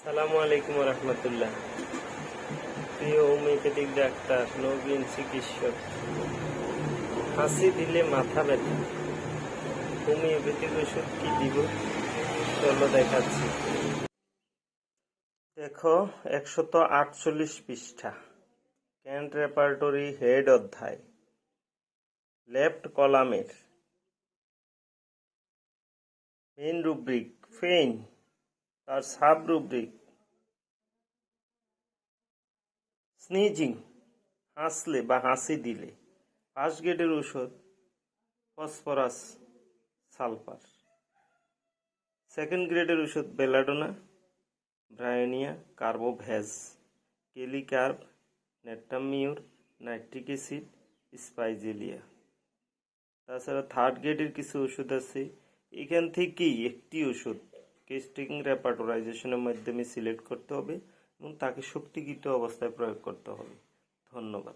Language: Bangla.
সালামু আলাইকুম রহমতুল্লাহ। প্রিয় হোমিওপ্যাথিক ডাক্তার, নবীন চিকিৎসক। হাসি দিলে মাথা ব্যথা, হোমিওপ্যাথিক ওষুধ কি দিব? চলো দেখাচ্ছি। দেখো, 148 পৃষ্ঠা, ক্যান্ট রেপার্টরি হেড অধ্যায়, লেফট কলামের মেইন রুব্রিক ফেইন, তার সাব রুব্রিক স্নিজিং, হাসলে বা হাসি দিলে। ফার্স্ট গ্রেডের ওষুধ ফসফরাস সালফার। সেকেন্ড গ্রেডের ওষুধ belladonna, bryonia, carbo veg, kali carb, natrum mur, nitric acid, spigelia. তাছাড়া থার্ড গ্রেডের কিছু ওষুধ আছে। এখান থেকেই একটি ওষুধ কেস্টিং রেপার্টরাইজেশনের মাধ্যমে সিলেক্ট করতে হবে এবং তাকে শক্তিকৃত অবস্থায় প্রয়োগ করতে হবে। ধন্যবাদ।